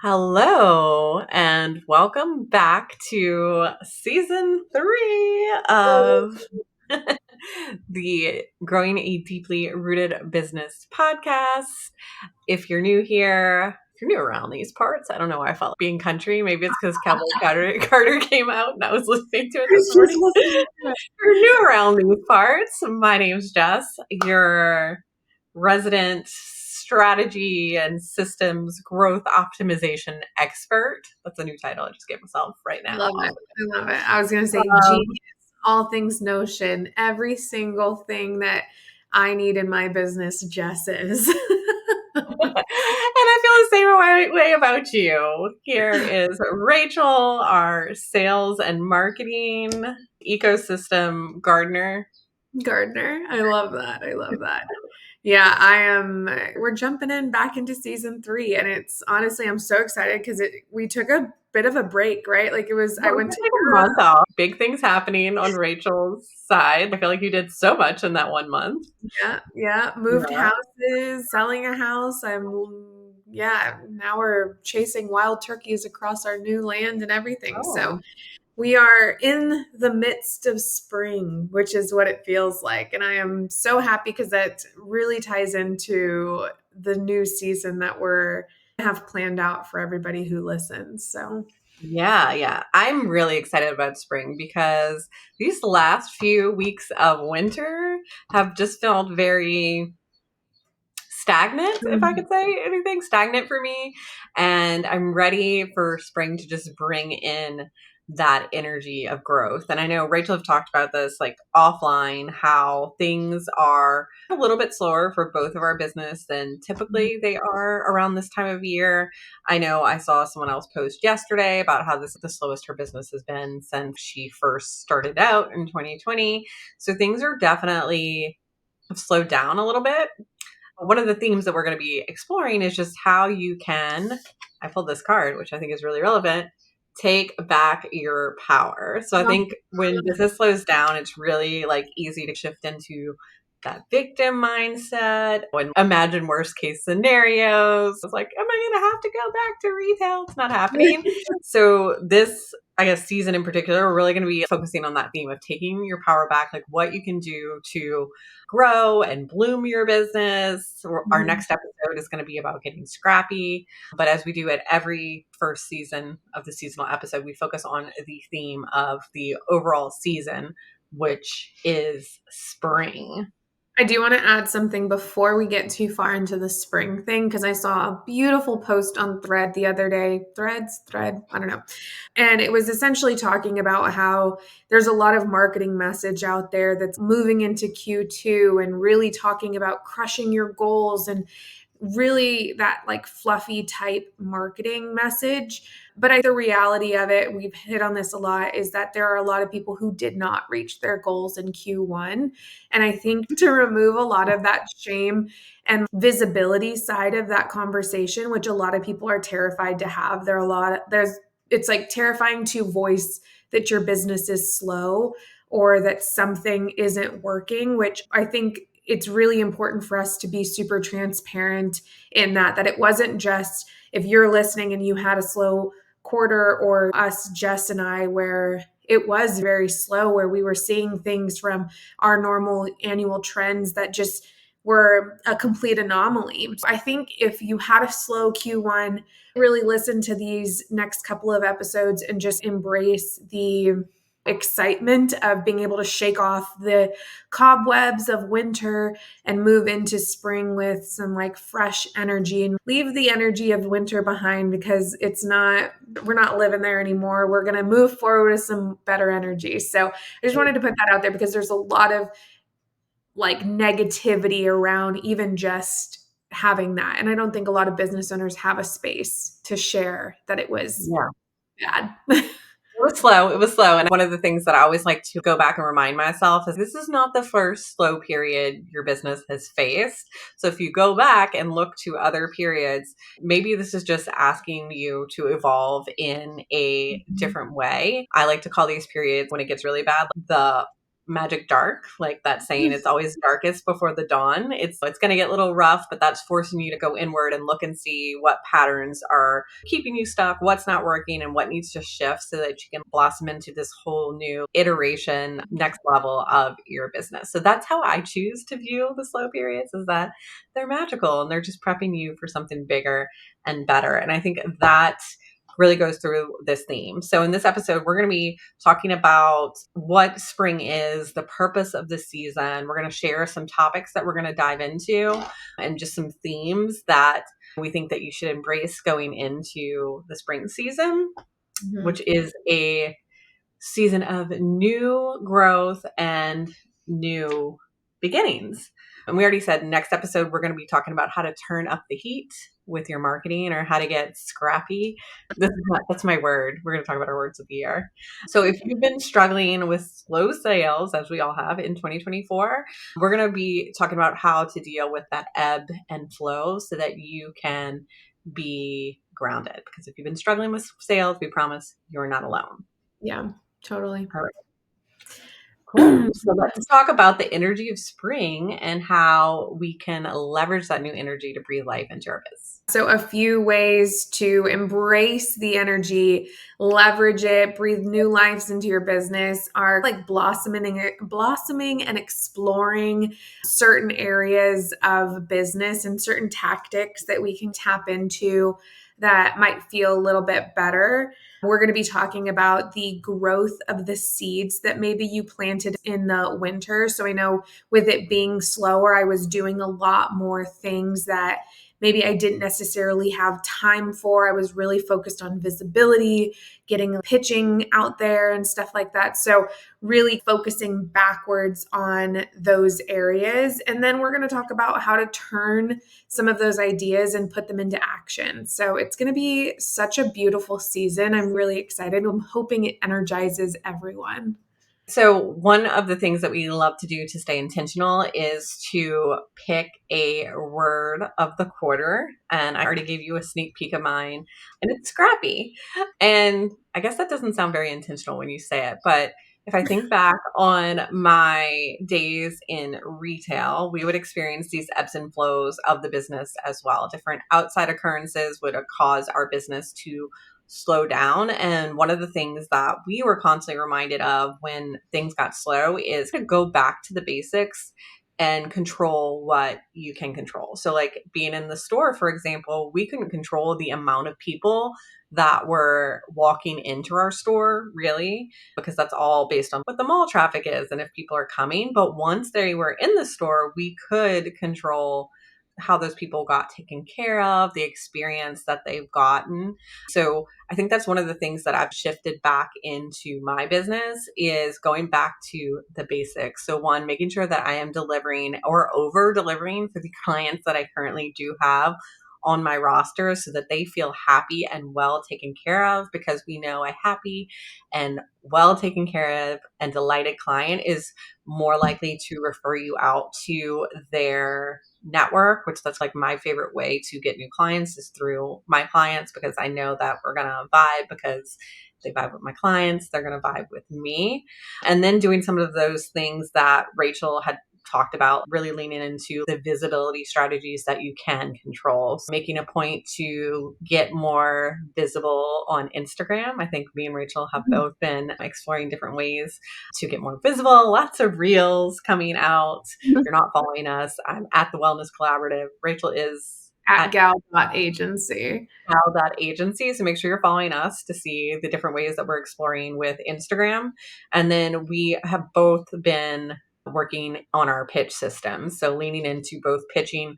Hello, and welcome back to season 3 of the Growing a Deeply Rooted Business podcast. If you're new here, if you're new around these parts, I don't know why I felt like being country. Maybe it's because Cowboy Carter came out and I was listening to it this She's morning. listening to it. If you're new around these parts, my name's Jess. Your resident strategy and systems growth optimization expert. That's a new title I just gave myself right I now. love it. I love it. I was going to say Um, genius, all things Notion, every single thing that I need in my business, Jess is. and I feel the same way about you. Here is Rachel, our sales and marketing ecosystem gardener. Gardner. I love that. I love that. Yeah, I am. We're jumping in back into season 3, and it's honestly, I'm so excited because we took a bit of a break, right? Like I Well, we went took to like a Europe. month off. Big things happening on Rachel's side. I feel like you did so much in that 1 month. Yeah, moved Yeah. houses, selling a house. Now we're chasing wild turkeys across our new land and everything. So Oh. we are in the midst of spring, which is what it feels like. And I am so happy because that really ties into the new season that we're have planned out for everybody who listens. So Yeah. I'm really excited about spring because these last few weeks of winter have just felt very stagnant, if I could say anything, stagnant for me. And I'm ready for spring to just bring in that energy of growth. And I know Rachel have talked about this like offline, how things are a little bit slower for both of our business than typically they are around this time of year. I know I saw someone else post yesterday about how this is the slowest her business has been since she first started out in 2020. So things are definitely have slowed down a little bit. One of the themes that we're going to be exploring is just how you can, I pulled this card, which I think is really relevant, take back your power. So I think when business slows down, it's really like easy to shift into that victim mindset and imagine worst case scenarios. It's like, am I going to have to go back to retail? It's not happening. So this, I guess, season in particular, we're really going to be focusing on that theme of taking your power back, like what you can do to grow and bloom your business. Our next episode is going to be about getting scrappy. But as we do at every first season of the seasonal episode, we focus on the theme of the overall season, which is spring. I do want to add something before we get too far into the spring thing because I saw a beautiful post on Thread the other day. Thread, I don't know. And it was essentially talking about how there's a lot of marketing message out there that's moving into Q2 and really talking about crushing your goals and really that like fluffy type marketing message. But the reality of it, we've hit on this a lot, is that there are a lot of people who did not reach their goals in Q1. And I think to remove a lot of that shame and visibility side of that conversation, which a lot of people are terrified to have, it's like terrifying to voice that your business is slow or that something isn't working, which I think it's really important for us to be super transparent in that it wasn't just if you're listening and you had a slow quarter, or us, Jess and I, where it was very slow, where we were seeing things from our normal annual trends that just were a complete anomaly. I think if you had a slow Q1, really listen to these next couple of episodes and just embrace the excitement of being able to shake off the cobwebs of winter and move into spring with some like fresh energy and leave the energy of winter behind because we're not living there anymore. We're going to move forward with some better energy. So I just wanted to put that out there because there's a lot of like negativity around even just having that. And I don't think a lot of business owners have a space to share that it was Yeah. bad. It was slow. It was slow. And one of the things that I always like to go back and remind myself is this is not the first slow period your business has faced. So if you go back and look to other periods, maybe this is just asking you to evolve in a different way. I like to call these periods when it gets really bad, the magic dark, like that saying, it's always darkest before the dawn. It's going to get a little rough, but that's forcing you to go inward and look and see what patterns are keeping you stuck, what's not working, and what needs to shift so that you can blossom into this whole new iteration, next level of your business. So that's how I choose to view the slow periods, is that they're magical and they're just prepping you for something bigger and better. And I think that really goes through this theme. So in this episode, we're going to be talking about what spring is, the purpose of the season. We're going to share some topics that we're going to dive into and just some themes that we think that you should embrace going into the spring season, which is a season of new growth and new beginnings. And we already said next episode, we're going to be talking about how to turn up the heat with your marketing, or how to get scrappy. That's my word. We're going to talk about our words of the year. So if you've been struggling with slow sales, as we all have in 2024, we're going to be talking about how to deal with that ebb and flow so that you can be grounded. Because if you've been struggling with sales, we promise you're not alone. Yeah, totally. All right. Cool. So let's talk about the energy of spring and how we can leverage that new energy to breathe life into our business. So a few ways to embrace the energy, leverage it, breathe new lives into your business are like blossoming and exploring certain areas of business and certain tactics that we can tap into that might feel a little bit better. We're going to be talking about the growth of the seeds that maybe you planted in the winter. So I know with it being slower, I was doing a lot more things that maybe I didn't necessarily have time for. I was really focused on visibility, getting pitching out there and stuff like that. So really focusing backwards on those areas. And then we're going to talk about how to turn some of those ideas and put them into action. So it's going to be such a beautiful season. I'm really excited. I'm hoping it energizes everyone. So one of the things that we love to do to stay intentional is to pick a word of the quarter. And I already gave you a sneak peek of mine, and it's scrappy. And I guess that doesn't sound very intentional when you say it, but if I think back on my days in retail, we would experience these ebbs and flows of the business as well. Different outside occurrences would cause our business to slow down. And one of the things that we were constantly reminded of when things got slow is to go back to the basics and control what you can control. So like being in the store, for example, we couldn't control the amount of people that were walking into our store, really, because that's all based on what the mall traffic is and if people are coming. But once they were in the store, we could control how those people got taken care of, the experience that they've gotten. So I think that's one of the things that I've shifted back into my business, is going back to the basics. So one, making sure that I am delivering or over delivering for the clients that I currently do have on my roster, so that they feel happy and well taken care of, because we know a happy and well taken care of and delighted client is more likely to refer you out to their network, which that's like my favorite way to get new clients, is through my clients, because I know that we're going to vibe, because they vibe with my clients, they're going to vibe with me. And then doing some of those things that Rachel had talked about, really leaning into the visibility strategies that you can control. So making a point to get more visible on Instagram. I think me and Rachel have both been exploring different ways to get more visible. Lots of reels coming out. If you're not following us, I'm at the Wellness Collaborative. Rachel is At gal.agency. Gal.agency. So make sure you're following us to see the different ways that we're exploring with Instagram. And then we have both been working on our pitch system. So leaning into both pitching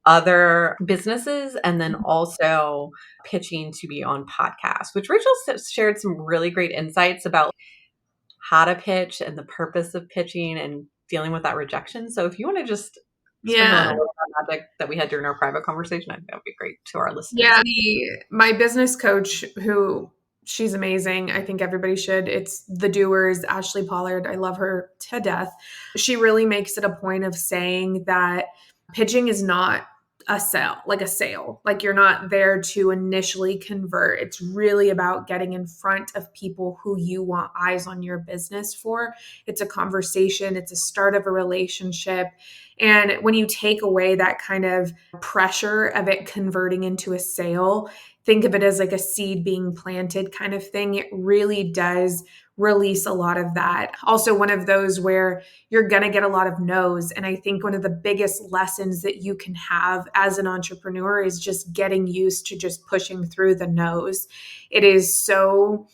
other businesses and then also pitching to be on podcasts, which Rachel shared some really great insights about how to pitch and the purpose of pitching and dealing with that rejection. So if you want to just sprinkle in a little magic that we had during our private conversation, I think that would be great to our listeners. Yeah, my business coach, who she's amazing. I think everybody should. It's the Doers, Ashley Pollard. I love her to death. She really makes it a point of saying that pitching is not a sale. Like you're not there to initially convert. It's really about getting in front of people who you want eyes on your business for. It's a conversation, it's a start of a relationship. And when you take away that kind of pressure of it converting into a sale, think of it as like a seed being planted kind of thing. It really does release a lot of that. Also, one of those where you're going to get a lot of no's. And I think one of the biggest lessons that you can have as an entrepreneur is just getting used to just pushing through the no's. It is so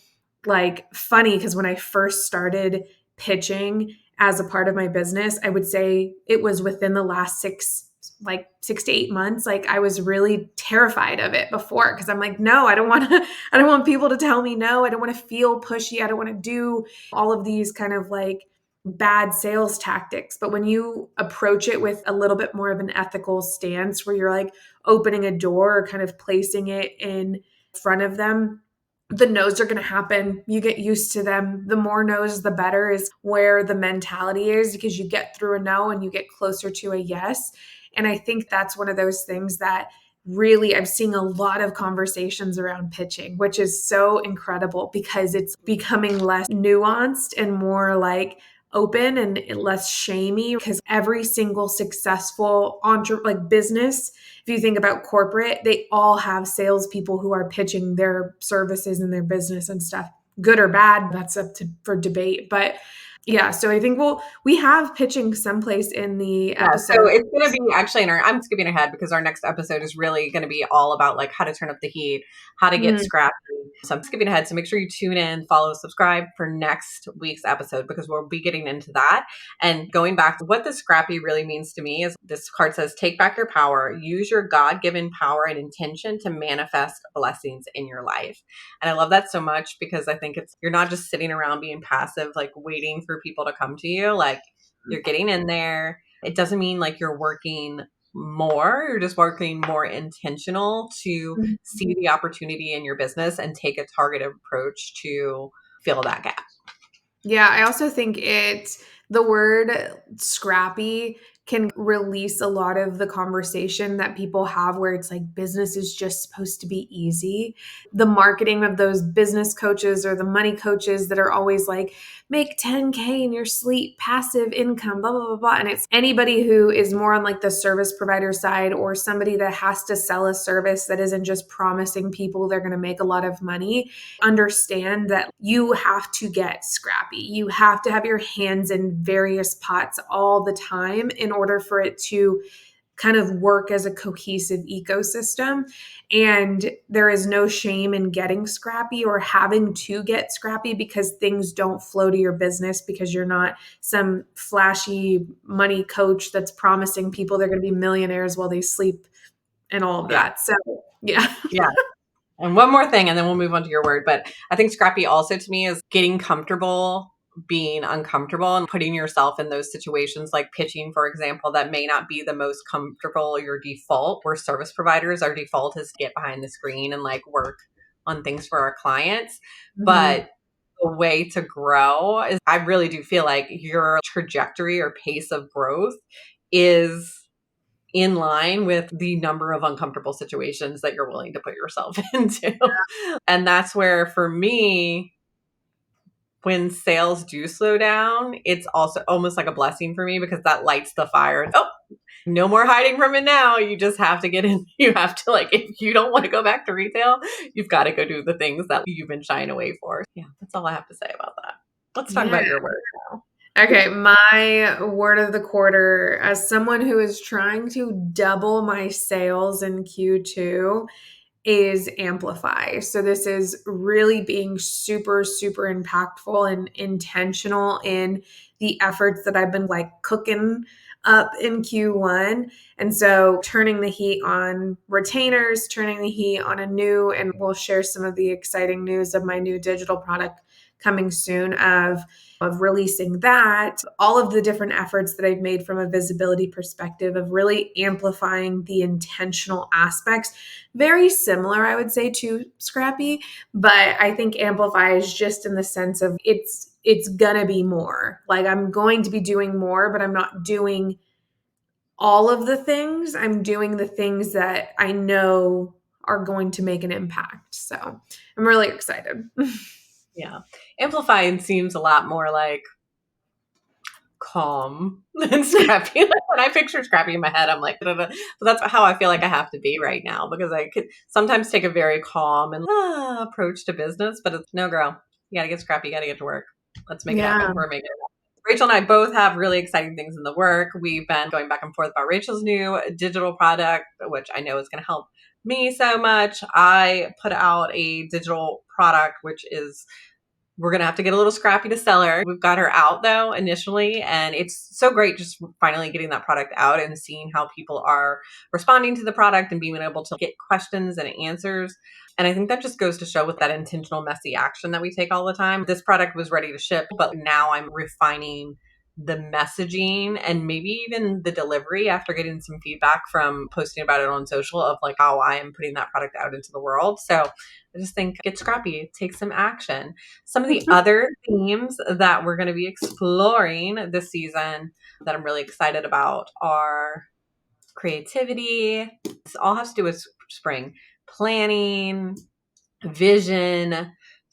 like funny because when I first started pitching as a part of my business, I would say it was within the last 6 to 8 months. Like I was really terrified of it before because I'm like, no, I don't want to, I don't want people to tell me no. I don't want to feel pushy. I don't want to do all of these kind of like bad sales tactics. But when you approach it with a little bit more of an ethical stance where you're like opening a door or kind of placing it in front of them, the no's are going to happen. You get used to them. The more no's, the better is where the mentality is because you get through a no and you get closer to a yes. And I think that's one of those things that really I've seen a lot of conversations around pitching, which is so incredible because it's becoming less nuanced and more like open and less shamey because every single successful business, if you think about corporate, they all have salespeople who are pitching their services and their business and stuff. Good or bad, that's for debate. But yeah, so I think we have pitching someplace in the Yeah, so episode. it's going to be actually I'm skipping ahead because our next episode is really going to be all about like how to turn up the heat, how to get Mm, scrappy. So I'm skipping ahead. So make sure you tune in, follow, subscribe for next week's episode because we'll be getting into that. And going back to what the scrappy really means to me is this card says, take back your power, use your God-given power and intention to manifest blessings in your life. And I love that so much because I think you're not just sitting around being passive, like waiting for people to come to you. Like you're getting in there. It doesn't mean like you're working more, you're just working more intentional to see the opportunity in your business and take a targeted approach to fill that gap. Yeah, I also think the word scrappy can release a lot of the conversation that people have where it's like business is just supposed to be easy. The marketing of those business coaches or the money coaches that are always like, make 10K in your sleep, passive income, blah, blah, blah, blah. And it's anybody who is more on like the service provider side or somebody that has to sell a service that isn't just promising people they're going to make a lot of money. Understand that you have to get scrappy. You have to have your hands in various pots all the time in order for it to kind of work as a cohesive ecosystem. And there is no shame in getting scrappy or having to get scrappy because things don't flow to your business because you're not some flashy money coach that's promising people they're going to be millionaires while they sleep and all of Yeah. that. So, yeah. Yeah. And one more thing, and then we'll move on to your word. But I think scrappy also to me is getting comfortable being uncomfortable and putting yourself in those situations like pitching, for example, that may not be the most comfortable, your default. We're service providers. Our default is to get behind the screen and like work on things for our clients. Mhm. But the way to grow is I really do feel like your trajectory or pace of growth is in line with the number of uncomfortable situations that you're willing to put yourself into. And that's where, for me, when sales do slow down, it's also almost like a blessing for me because that lights the fire. Oh, no more hiding from it now. You just have to get in. You have to, like, if you don't want to go back to retail, you've got to go do the things that you've been shying away for. Yeah, that's all I have to say about that. Let's talk Yeah. about your word now. Okay, my word of the quarter, as someone who is trying to double my sales in Q2, is amplify. So this is really being super, super impactful and intentional in the efforts that I've been like cooking up in Q1. And so turning the heat on retainers, turning the heat on a new, and we'll share some of the exciting news of my new digital product coming soon of releasing that, all of the different efforts that I've made from a visibility perspective of really amplifying the intentional aspects. Very similar, I would say, to Scrappy, but I think Amplify is just in the sense of it's gonna be more. Like I'm going to be doing more, but I'm not doing all of the things. I'm doing the things that I know are going to make an impact. So I'm really excited. Yeah. Amplifying seems a lot more like calm than scrappy. Like when I picture scrappy in my head, I'm like, da, da, da. But that's how I feel like I have to be right now because I could sometimes take a very calm and approach to business, but it's no, girl. You got to get scrappy. You got to get to work. Let's make it Yeah. happen. We're making it happen. Rachel and I both have really exciting things in the work. We've been going back and forth about Rachel's new digital product, which I know is going to help me so much. I put out a digital product, which is we're going to have to get a little scrappy to sell her. We've got her out though initially, and it's so great just finally getting that product out and seeing how people are responding to the product and being able to get questions and answers. And I think that just goes to show with that intentional, messy action that we take all the time. This product was ready to ship, but now I'm refining the messaging and maybe even the delivery after getting some feedback from posting about it on social of like how I am putting that product out into the world. So I just think get scrappy, take some action. Some of the other themes that we're going to be exploring this season that I'm really excited about are creativity. This all has to do with spring planning, vision,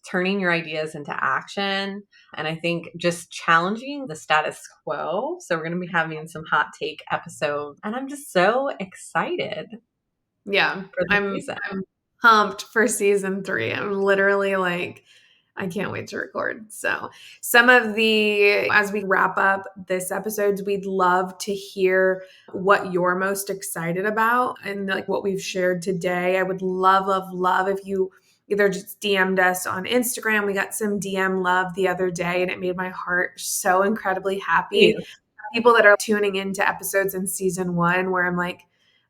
turning your ideas into action. And I think just challenging the status quo. So we're going to be having some hot take episodes. And I'm just so excited Yeah. for the I'm season. I'm pumped for season 3. I'm literally like, I can't wait to record. So, some of the, as we wrap up this episode, we'd love to hear what you're most excited about and like what we've shared today. I would love, love, love if you either just DM'd us on Instagram. We got some DM love the other day and it made my heart so incredibly happy. People that are tuning into episodes in season 1 where I'm like,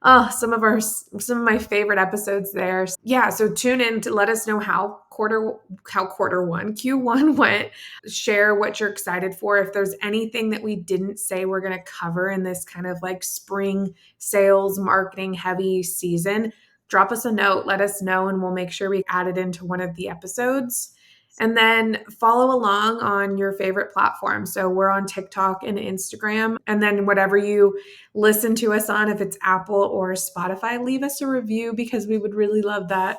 oh, some of my favorite episodes there. Yeah, so tune in to let us know how quarter one Q1 went. Share what you're excited for. If there's anything that we didn't say we're going to cover in this kind of like spring sales marketing heavy season, drop us a note, let us know, and we'll make sure we add it into one of the episodes. And then follow along on your favorite platform. So we're on TikTok and Instagram. And then whatever you listen to us on, if it's Apple or Spotify, leave us a review because we would really love that.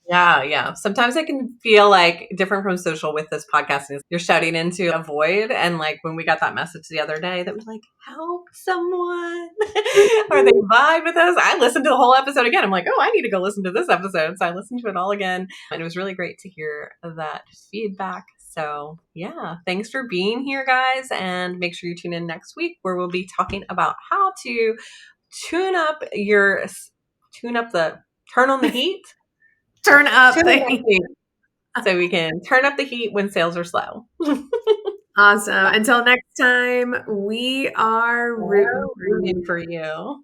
Yeah, yeah. Sometimes I can feel like different from social with this podcast is you're shouting into a void. And like when we got that message the other day that was like, help someone. Or they vibe with us. I listened to the whole episode again. I'm like, oh, I need to go listen to this episode. So I listened to it all again. And it was really great to hear that feedback. So yeah, thanks for being here, guys. And make sure you tune in next week where we'll be talking about how to tune up your, turn on the heat. Turn up Turn the up the heat so we can turn up the heat when sales are slow. Awesome. Until next time, we are rooting We're for you. rooting for you.